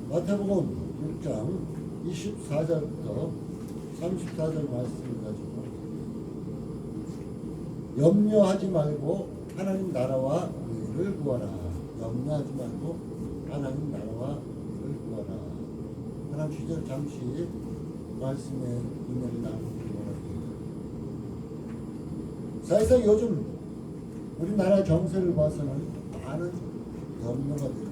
마태복음 6장 24절부터 34절 말씀을 가지고 염려하지 말고 하나님 나라와 의를 구하라. 염려하지 말고 하나님 나라와 의를 구하라. 하나님 주절 잠시 말씀의 은혜를 나누기 원합니다. 사실상 요즘 우리나라 정세를 봐서는 많은 염려가 됩니다.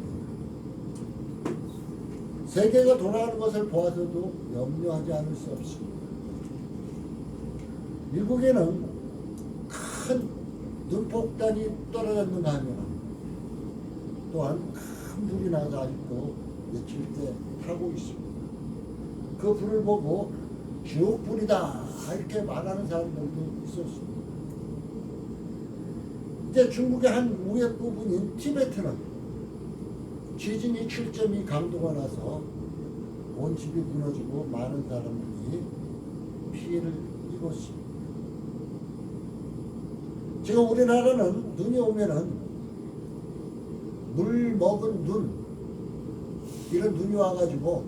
세계가 돌아가는 것을 보아서도 염려하지 않을 수 없습니다. 미국에는 큰 눈폭탄이 떨어졌는가 하면 또한 큰 불이 나서 아직도 며칠째 타고 있습니다. 그 불을 보고 지옥불이다 이렇게 말하는 사람들도 있었습니다. 이제 중국의 한 우회 부분인 티베트는 지진이 7.2 강도가 나서 온 집이 무너지고 많은 사람들이 피해를 입었습니다. 지금 우리나라는 눈이 오면은 물 먹은 눈, 이런 눈이 와가지고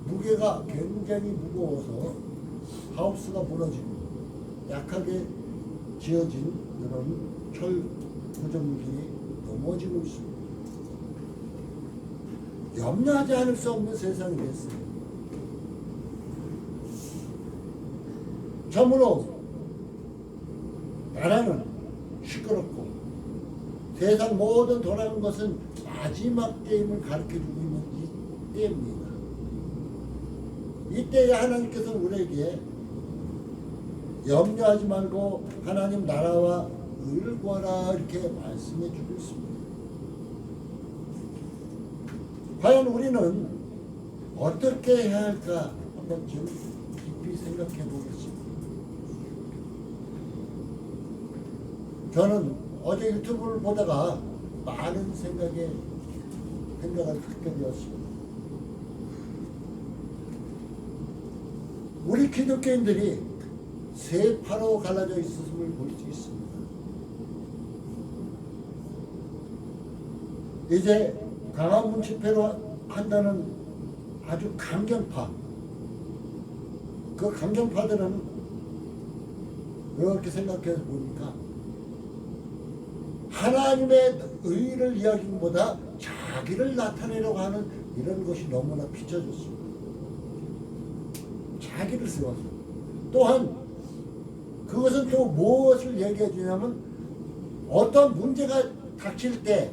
무게가 굉장히 무거워서 하우스가 무너지고 약하게 지어진 이런 철 구조물이 넘어지고 있습니다. 염려하지 않을 수 없는 세상이 됐어요. 참으로 나라는 시끄럽고 세상 모든 돌아가는 것은 마지막 게임을 가르쳐주고 있는 이때입니다. 이때에 하나님께서 우리에게 염려하지 말고 하나님 나라와 의를 구하라 이렇게 말씀해 주고 있습니다. 과연 우리는 어떻게 해야 할까 한번 좀 깊이 생각해 보겠습니다. 저는 어제 유튜브를 보다가 많은 생각을 하게 되었습니다. 우리 기독교인들이 세 파로 갈라져 있음을 볼 수 있습니다. 이제 강화문 집회로 한다는 아주 강경파, 그 강경파들은 이렇게 생각해 보니까 하나님의 의를 이야기보다 자기를 나타내려고 하는 이런 것이 너무나 비춰졌습니다. 자기를 세워서. 또한 그것은 또 무엇을 얘기해 주냐면 어떤 문제가 닥칠 때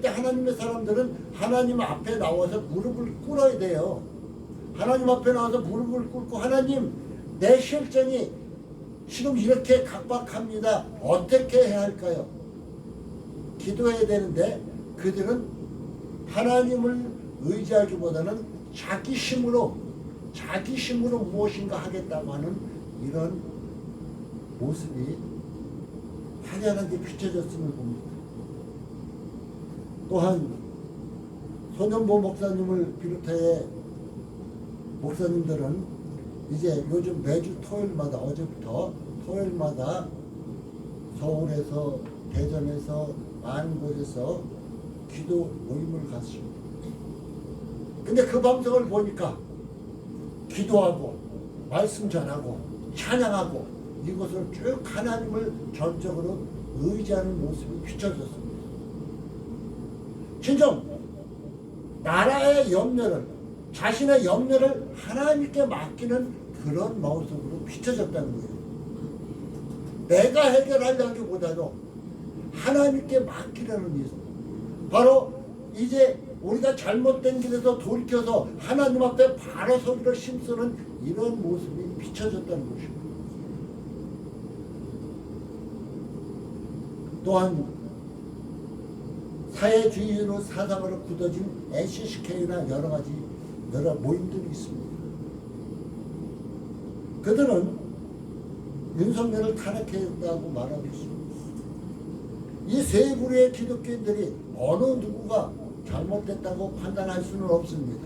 하나님의 사람들은 하나님 앞에 나와서 무릎을 꿇어야 돼요. 하나님 앞에 나와서 무릎을 꿇고 하나님 내 실정이 지금 이렇게 각박합니다. 어떻게 해야 할까요? 기도해야 되는데 그들은 하나님을 의지하기보다는 자기 힘으로 무엇인가 하겠다고 하는 이런 모습이 확연하게 비춰졌음을 봅니다. 또한 손현보 목사님을 비롯해 목사님들은 이제 요즘 매주 토요일마다 어제부터 토요일마다 서울에서 대전에서 많은 곳에서 기도 모임을 갖습니다. 근데 그 방송을 보니까 기도하고 말씀 전하고 찬양하고 이것을 쭉 하나님을 전적으로 의지하는 모습이 비춰졌습니다. 진정 나라의 염려를 자신의 염려를 하나님께 맡기는 그런 모습으로 비춰졌다는 거예요. 내가 해결하려기보다도 하나님께 맡기려는 모습. 바로 이제 우리가 잘못된 길에서 돌이켜서 하나님 앞에 바로 서기를 힘쓰는 이런 모습이 비춰졌다는 것입니다. 또한 사회주의로 사상으로 굳어진 NCCK나 여러 모임들이 있습니다. 그들은 윤석열을 탄핵했다고 말하고 있습니다. 이 세 부류의 기독교인들이 어느 누구가 잘못됐다고 판단할 수는 없습니다.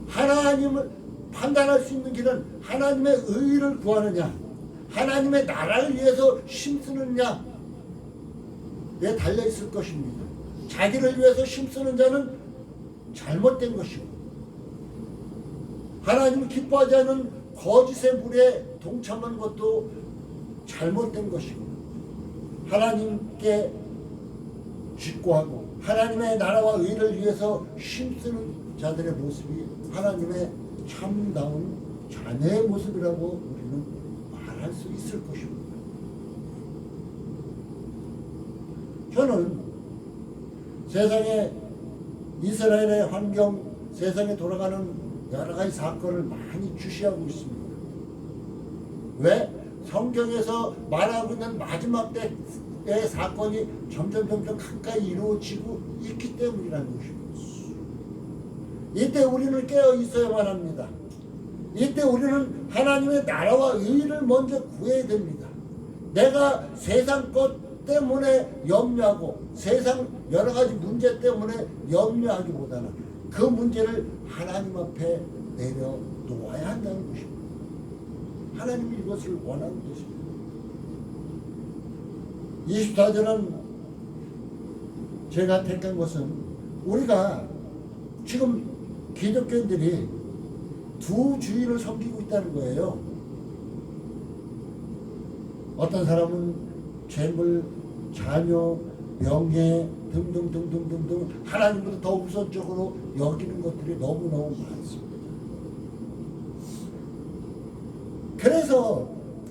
하나님을 판단할 수 있는 길은 하나님의 의를 구하느냐, 하나님의 나라를 위해서 힘쓰느냐에 달려있을 것입니다. 자기를 위해서 힘쓰는 자는 잘못된 것이고, 하나님을 기뻐하지 않은 거짓의 물에 동참한 것도 잘못된 것이고, 하나님께 직고하고 하나님의 나라와 의를 위해서 힘쓰는 자들의 모습이 하나님의 참다운 자녀의 모습이라고 우리는 말할 수 있을 것입니다. 저는 세상에 이스라엘의 환경, 세상에 돌아가는 여러 가지 사건을 많이 주시하고 있습니다. 왜? 성경에서 말하고 있는 마지막 때의 사건이 점점 가까이 이루어지고 있기 때문이라는 것입니다. 이때 우리는 깨어 있어야만 합니다. 이때 우리는 하나님의 나라와 의를 먼저 구해야 됩니다. 내가 세상 것 때문에 염려하고 세상 여러 가지 문제 때문에 염려하기보다는 그 문제를 하나님 앞에 내려놓아야 한다는 것입니다. 하나님이 이것을 원하는 것입니다. 24절은 제가 택한 것은 우리가 지금 기독교인들이 두 주인을 섬기고 있다는 거예요. 어떤 사람은 재물, 자녀, 명예 등등 하나님보다 더 우선적으로 여기는 것들이 너무너무 많습니다.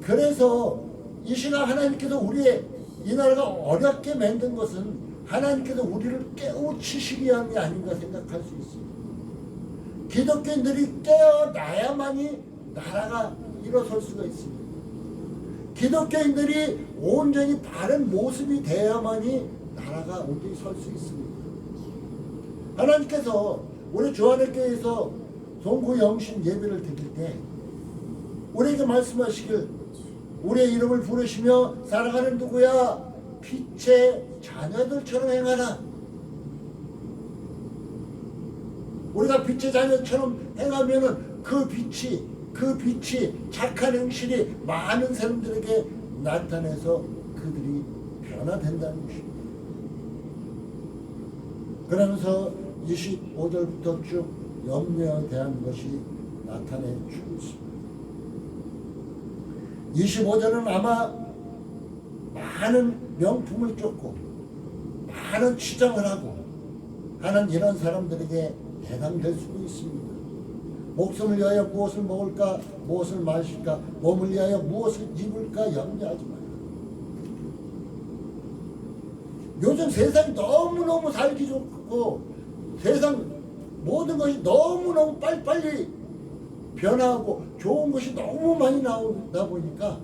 그래서 이 시간 하나님께서 우리의 이 나라가 어렵게 만든 것은 하나님께서 우리를 깨우치시기 위함이 아닌가 생각할 수 있습니다. 기독교인들이 깨어나야만이 나라가 일어설 수가 있습니다. 기독교인들이 온전히 바른 모습이 되어야만이 나라가 온전히 설 수 있습니다. 하나님께서 우리 주안의교회에서 송구 영신 예배를 드릴 때 우리에게 말씀하시길 우리의 이름을 부르시며 살아가는 누구야? 빛의 자녀들처럼 행하라. 우리가 빛의 자녀처럼 행하면은 그 빛이 착한 행실이 많은 사람들에게 나타내서 그들이 변화된다는 것입니다. 그러면서 25절부터 쭉 염려에 대한 것이 나타내 주고 있습니다. 25절은 아마 많은 명품을 쫓고 많은 취장을 하고 하는 이런 사람들에게 해당될 수도 있습니다. 목숨을 위하여 무엇을 먹을까, 무엇을 마실까, 몸을 위하여 무엇을 입을까 염려하지 마라. 요즘 세상이 너무너무 살기 좋고 세상 모든 것이 너무너무 빨리빨리 변화하고 좋은 것이 너무 많이 나오다 보니까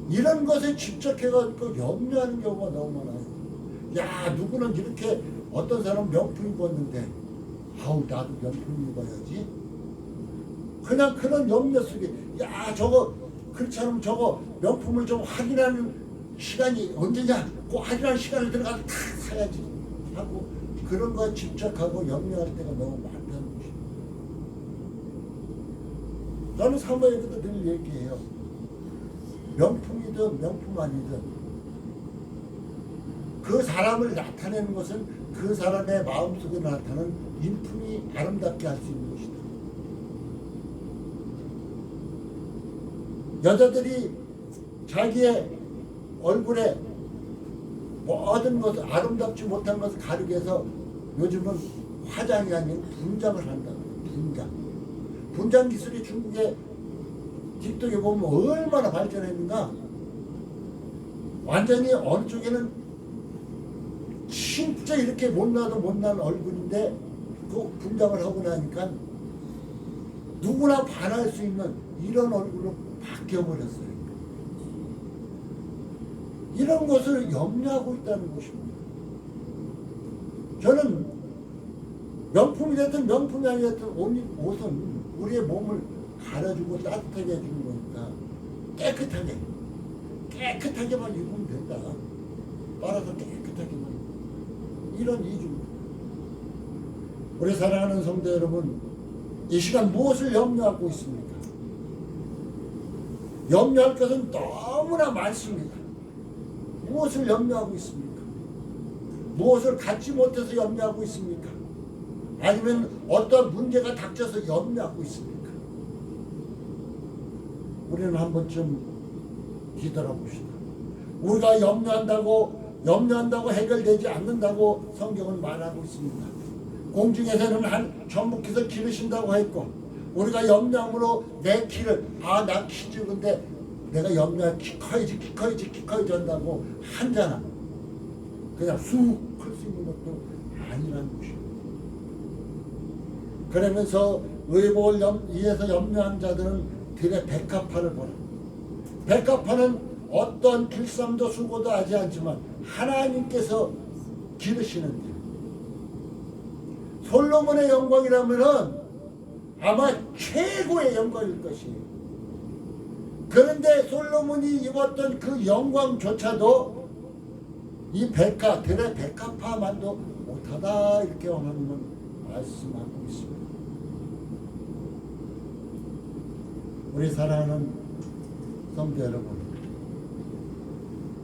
이런 것에 집착해가지고 염려하는 경우가 너무 많아요. 야, 누구는 이렇게 어떤 사람은 명품 입었는데 아우 나도 명품 입어야지. 그냥 그런 염려 속에 야 저거 그렇지 않으면 저거 명품을 좀 확인하는 시간이 언제냐, 그 확인하는 시간을 들어가서 다 사야지 하고 그런 거에 집착하고 염려할 때가 너무 많다는 것입니다. 저는 사모예에도 늘 얘기해요. 명품이든 명품 아니든 그 사람을 나타내는 것은 그 사람의 마음속에 나타나는 인품이 아름답게 할 수 있는 것이다. 여자들이 자기의 얼굴에 모든 것을 아름답지 못한 것을 가리기 위해서 요즘은 화장이 아닌 분장을 한다. 분장 기술이 중국의 틱톡에 보면 얼마나 발전했는가. 완전히 어느 쪽에는 진짜 이렇게 못나도 못난 얼굴인데 그 분장을 하고 나니까 누구나 반할 수 있는 이런 얼굴로 바뀌어버렸어요. 이런 것을 염려하고 있다는 것입니다. 저는 명품이 됐든 명품이 아니었든 옷은 우리의 몸을 가려주고 따뜻하게 해주는 거니까 깨끗하게만 입으면 된다. 빨아서 깨끗하게만. 이런 이유입니다. 우리 사랑하는 성도 여러분, 이 시간 무엇을 염려하고 있습니까? 염려할 것은 너무나 많습니다. 무엇을 염려하고 있습니까? 무엇을 갖지 못해서 염려하고 있습니까? 아니면 어떤 문제가 닥쳐서 염려하고 있습니까? 우리는 한 번쯤 뒤돌아봅시다. 우리가 염려한다고 해결되지 않는다고 성경은 말하고 있습니다. 공중에서는 한 전복해서 기르신다고 했고, 우리가 염려함으로 내 키를 나 키 적은데 내가 염려 키 커야지 한다고 한잖아. 그냥 쑥 클 수 있는 것도 아니라는 것이에요. 그러면서 의복을 위해서 염려한 자들은 들의 백합화를 보라. 백합화는 어떤 길쌈도 수고도 하지 않지만 하나님께서 기르시는데, 솔로몬의 영광이라면은 아마 최고의 영광일 것이에요. 그런데 솔로몬이 입었던 그 영광조차도 이 들의 백합화만도 못하다, 이렇게 하나님은 말씀하고 있습니다. 우리 사랑하는 성도 여러분,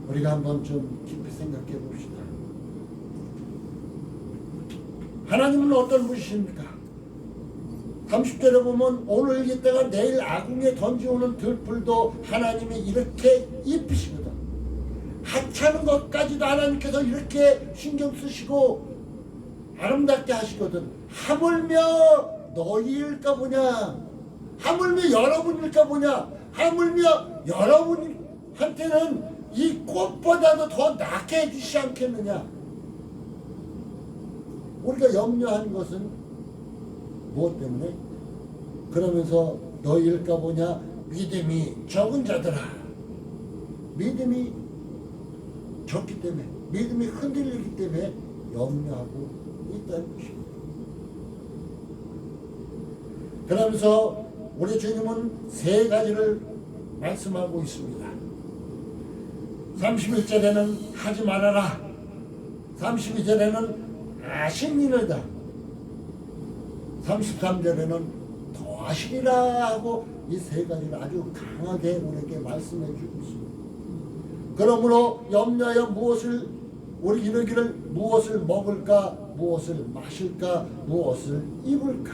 우리가 한번 좀 깊이 생각해 봅시다. 하나님은 어떤 분이십니까? 30절에 보면 오늘 이때가 내일 아궁에 던지오는 들풀도 하나님이 이렇게 입히시거든. 하찮은 것까지도 하나님께서 이렇게 신경 쓰시고 아름답게 하시거든. 하물며 너희일까 보냐, 하물며 여러분일까 보냐, 하물며 여러분한테는 이 꽃보다도 더 낫게 해주시지 않겠느냐. 우리가 염려하는 것은 무엇 때문에? 그러면서 너희일까 보냐, 믿음이 적은 자들아. 믿음이 적기 때문에, 믿음이 흔들리기 때문에 염려하고 있다는 것입니다. 그러면서 우리 주님은 세 가지를 말씀하고 있습니다. 31절에는 하지 말아라, 32절에는 아시니로다, 33절에는 더 하시리라 하고 이 세 가지를 아주 강하게 우리에게 말씀해 주고 있습니다. 그러므로 염려하여 우리 이르기를 무엇을 먹을까, 무엇을 마실까, 무엇을 입을까.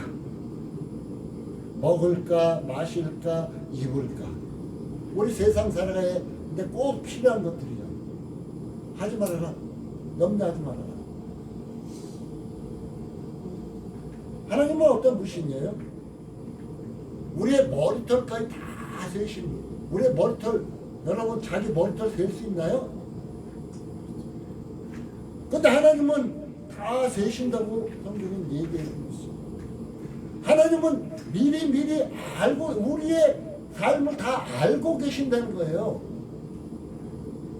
먹을까, 마실까, 입을까. 우리 세상 살아가는데 꼭 필요한 것들이죠. 하지 말아라, 염려하지 말아라. 하나님은 어떤 분이에요? 우리의 머리털까지 다 세십니다. 우리의 머리털, 여러분 자기 머리털 셀 수 있나요? 근데 하나님은 다 세신다고 성경은 얘기하고 있어요. 하나님은 미리 알고 우리의 삶을 다 알고 계신다는 거예요.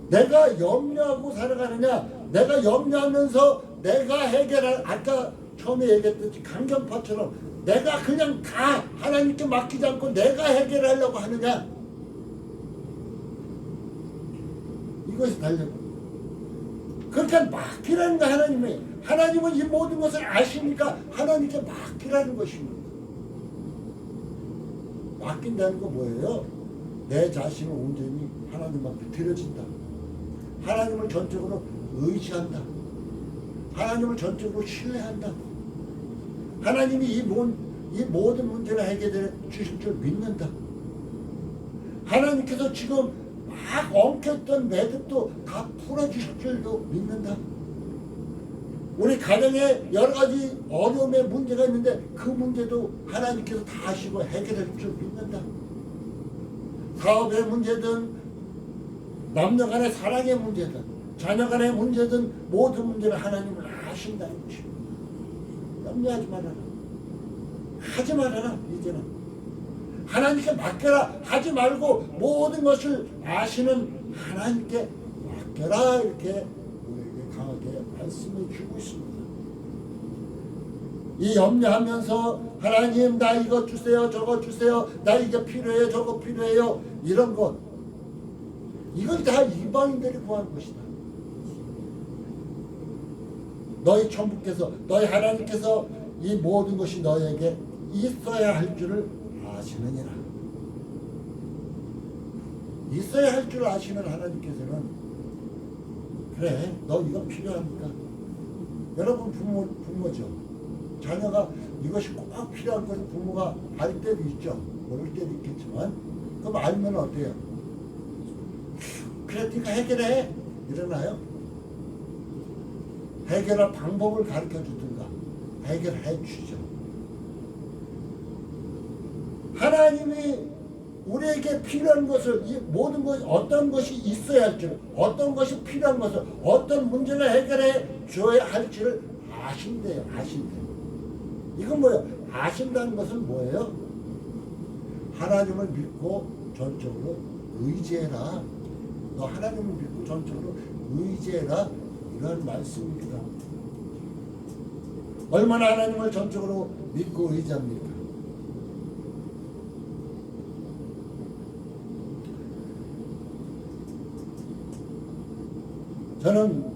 내가 염려하고 살아가느냐, 내가 염려하면서 내가 해결할, 아까 처음에 얘기했듯이 강경파처럼 내가 그냥 다 하나님께 맡기지 않고 내가 해결하려고 하느냐, 이것이 달려요. 그러니까 맡기라는 거. 하나님은 이 모든 것을 아시니까 하나님께 맡기라는 것입니다. 맡긴다는 거 뭐예요? 내 자신을 온전히 하나님 앞에 드려진다. 하나님을 전적으로 의지한다. 하나님을 전적으로 신뢰한다. 하나님이 이 모든 문제를 해결해 주실 줄 믿는다. 하나님께서 지금 막 엉켰던 매듭도 다 풀어주실 줄도 믿는다. 우리 가정에 여러 가지 어려움의 문제가 있는데 그 문제도 하나님께서 다 아시고 해결해 줄 줄 믿는다. 사업의 문제든 남녀 간의 사랑의 문제든 자녀 간의 문제든 모든 문제를 하나님을 아신다는 것입니다. 염려하지 말아라. 하지 말아라. 이제는 하나님께 맡겨라. 하지 말고 모든 것을 아시는 하나님께 맡겨라. 이렇게 우리에게 강하게 말씀해 주고 있습니다. 이 염려하면서 하나님 나 이거 주세요, 저거 주세요, 나 이게 필요해요, 저거 필요해요, 이런 것, 이건 다 이방인들이 구하는 것이다. 너희 천부께서, 너희 하나님께서 이 모든 것이 너에게 있어야 할 줄을 아시느니라. 있어야 할 줄 아시는 하나님께서는 그래, 너 이거 필요합니까? 여러분 부모죠. 자녀가 이것이 꼭 필요한 것을 부모가 알 때도 있죠. 모를 때도 있겠지만 그럼 알면 어때요? 그래 네가 해결해 이러나요? 해결할 방법을 가르쳐 주든가 해결해 주죠. 하나님이 우리에게 필요한 것을 이 모든 것 어떤 것이 있어야 할지를 어떤 것이 필요한 것을 어떤 문제를 해결해 줘야 할지를 아신대요. 아신대요. 이건 뭐예요? 아신다는 것은 뭐예요? 하나님을 믿고 전적으로 의지해라. 너 하나님을 믿고 전적으로 의지해라. 이런 말씀입니다. 얼마나 하나님을 전적으로 믿고 의지합니까? 저는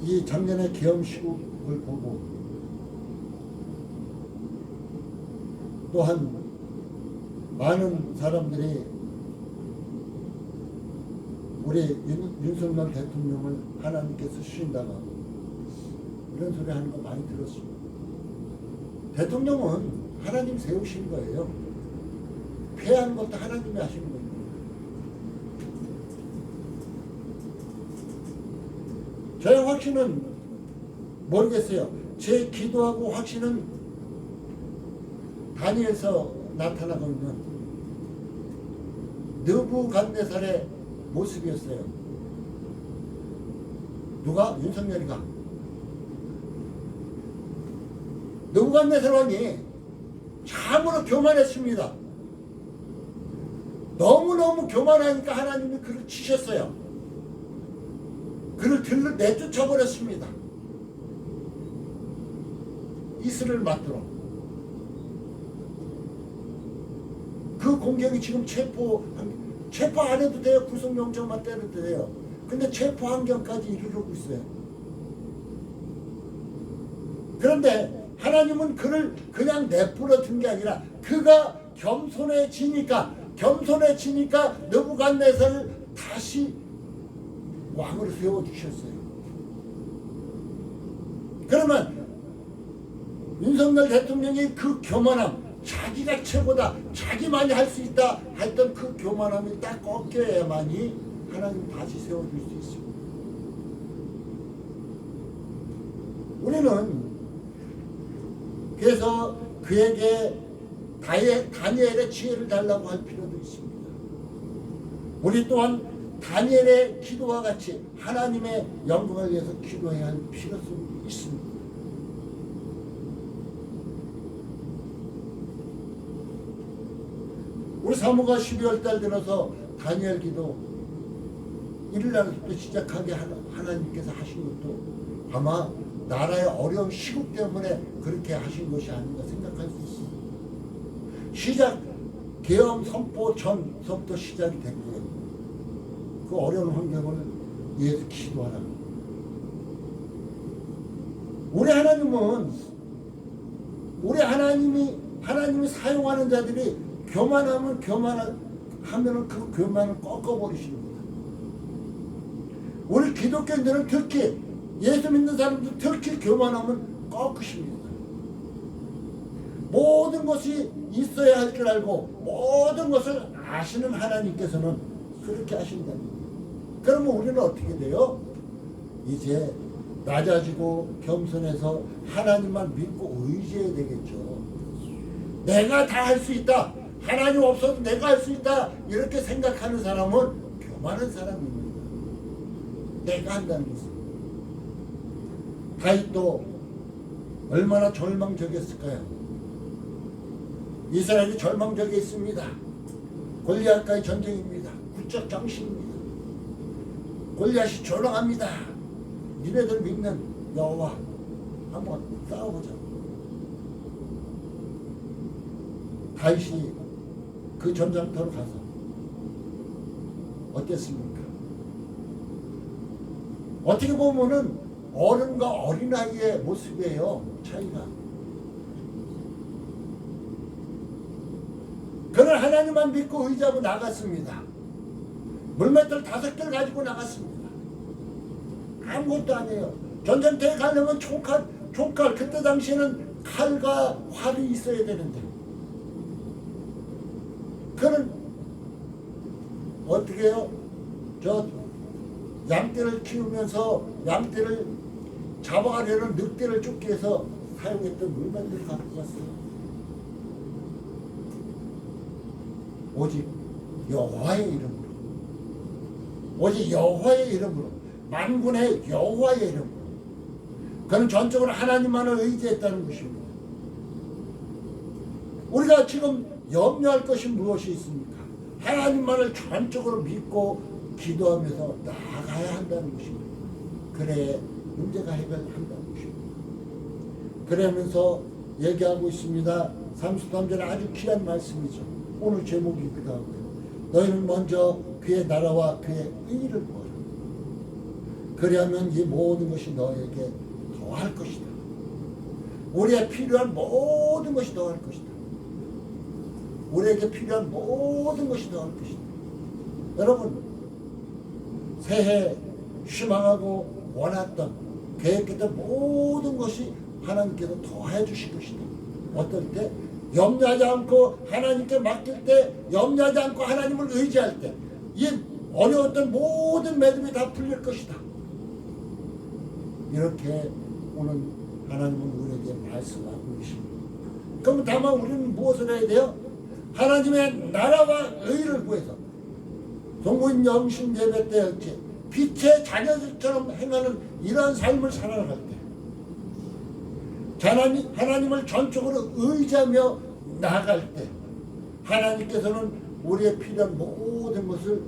이 작년에 계엄시국을 보고 또한 많은 사람들이 우리 윤석열 대통령을 하나님께서 쓰신다고 이런 소리 하는 거 많이 들었습니다. 대통령은 하나님 세우신 거예요. 패한 것도 하나님이 하신 거예요. 저의 확신은 모르겠어요. 제 기도하고 확신은 다니엘서 나타나고 있는 느부갓네살의 모습이었어요. 누가? 윤석열이가. 느부갓네살 왕이 참으로 교만했습니다. 너무너무 교만하니까 하나님이 그를 치셨어요. 그를 들러 내쫓아버렸습니다. 이슬을 맞도록. 그 공격이 지금 체포 안 해도 돼요. 구속영장만 때려도 돼요. 근데 체포 환경까지 이르르고 있어요. 그런데 하나님은 그를 그냥 내버려 둔 게 아니라 그가 겸손해지니까 느부갓네살을 다시 왕으로 세워주셨어요. 그러면 윤석열 대통령이 그 교만함, 자기가 최고다, 자기만이 할 수 있다 했던 그 교만함이 딱 꺾여야만이 하나님 다시 세워줄 수 있습니다. 우리는 그래서 그에게 다니엘의 지혜를 달라고 할 필요도 있습니다. 우리 또한 다니엘의 기도와 같이 하나님의 영광을 위해서 기도해야 할 필요성이 있습니다. 우리 사모가 12월 달 들어서 다니엘 기도 1일 날부터 시작하게 하나님께서 하신 것도 아마 나라의 어려운 시국 때문에 그렇게 하신 것이 아닌가 생각할 수 있습니다. 계엄 선포 전서부터 시작이 됐고요. 그 어려운 환경을 위해서 기도하라. 우리 하나님이 사용하는 자들이 교만하면은 그 교만을 꺾어버리시는 거예요. 우리 기독교인들은 특히 예수 믿는 사람들 특히 교만하면 꺾으십니다. 모든 것이 있어야 할 줄 알고 모든 것을 아시는 하나님께서는 그렇게 하신답니다. 그러면 우리는 어떻게 돼요? 이제 낮아지고 겸손해서 하나님만 믿고 의지해야 되겠죠. 내가 다 할 수 있다. 하나님 없어도 내가 할 수 있다. 이렇게 생각하는 사람은 교만한 사람입니다. 내가 한다는 것은. 다윗도 얼마나 절망적이었을까요? 이스라엘이 절망적에 있습니다. 골리앗과의 전쟁입니다. 구적 장신입니다. 골리앗이 조롱합니다. 니네들 믿는 여호와 한번 싸워보자. 다윗이 그 전장터로 가서 어땠습니까? 어떻게 보면은 어른과 어린아이의 모습이에요. 차이가. 그는 하나님만 믿고 의지하고 나갔습니다. 물맷돌 5개를 가지고 나갔습니다. 아무것도 안 해요. 전쟁터에 가려면 총칼 그때 당시에는 칼과 활이 있어야 되는데 그는 어떻게 해요? 저 양떼를 키우면서 양떼를 잡아가려는 늑대를 쫓기 위해서 사용했던 물건들을 갖고 갔어요. 오직 여호와의 이름으로, 오직 여호와의 이름으로, 만군의 여호와의 이름으로. 그는 전적으로 하나님만을 의지했다는 것입니다. 우리가 지금 염려할 것이 무엇이 있습니까? 하나님만을 전적으로 믿고 기도하면서 나아가야 한다는 것입니다. 그래야 문제가 해결한다는 것입니다. 그러면서 얘기하고 있습니다. 33절에 아주 귀한 말씀이죠. 오늘 제목이기도 하고요. 너희는 먼저 그의 나라와 그의 의를 구하라. 그리하면 이 모든 것이 너에게 더할 것이다. 우리에 필요한 모든 것이 더할 것이다. 우리에게 필요한 모든 것이 더할 것이다. 여러분, 새해 희망하고 원했던 계획했던 모든 것이 하나님께서 더해 주실 것이다. 어떨 때? 염려하지 않고 하나님께 맡길 때, 염려하지 않고 하나님을 의지할 때, 이 어려웠던 모든 매듭이 다 풀릴 것이다. 이렇게 오늘 하나님은 우리에게 말씀하고 계십니다. 그럼 다만 우리는 무엇을 해야 돼요? 하나님의 나라와 의를 구해서 동문 영신 예배 때였지 빛의 자녀들처럼 행하는 이러한 삶을 살아갈 때, 하나님을 전적으로 의지하며 나아갈 때, 하나님께서는 우리의 필요한 모든 것을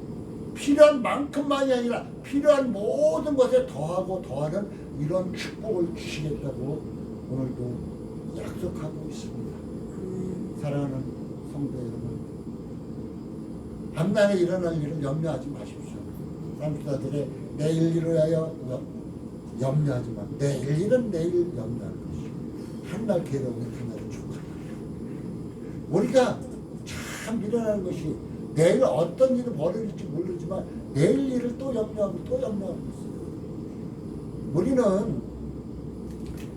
필요한 만큼만이 아니라 필요한 모든 것에 더하고 더하는 이런 축복을 주시겠다고 오늘도 약속하고 있습니다. 사랑하는 성도 여러분, 앞날에 일어날 일을 염려하지 마십시오. 남자들의 내일 일을 위하여 염려하지만 내일 일은 내일 염려할 것이고 한날 괴로움은 한날을 축하하라. 우리가 참 미련한 것이 내일 어떤 일을 벌어질지 모르지만 내일 일을 또 염려하고 또 염려하고 있어요. 우리는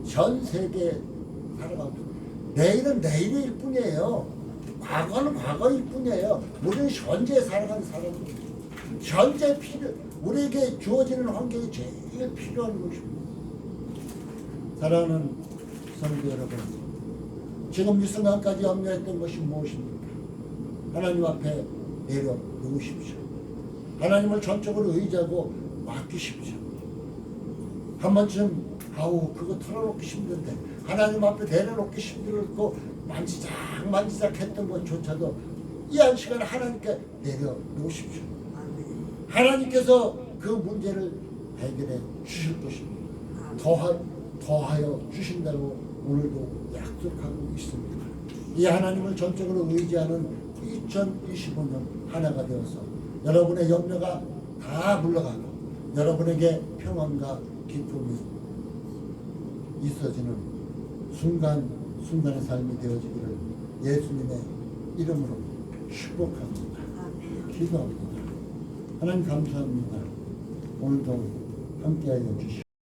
전 세계에 살아가고 내일은 내일일 뿐이에요. 과거는 과거일 뿐이에요. 우리는 현재에 살아가는 사람입니다. 현재 우리에게 주어지는 환경이 제일 필요한 것입니다. 사랑하는 성도 여러분, 지금 이 순간까지 염려했던 것이 무엇입니까? 하나님 앞에 내려놓으십시오. 하나님을 전적으로 의지하고 맡기십시오. 한 번쯤 그거 털어놓기 힘든데 하나님 앞에 내려놓기 힘들고 만지작 했던 것조차도 이 한 시간에 하나님께 내려놓으십시오. 하나님께서 그 문제를 해결해 주실 것입니다. 더하여 주신다고 오늘도 약속하고 있습니다. 이 하나님을 전적으로 의지하는 2025년 하나가 되어서 여러분의 염려가 다 물러가고 여러분에게 평안과 기쁨이 있어지는 순간의 삶이 되어지기를 예수님의 이름으로 축복합니다. 기도합니다. 하나님 감사합니다. 오늘도 함께하여 주시옵소서.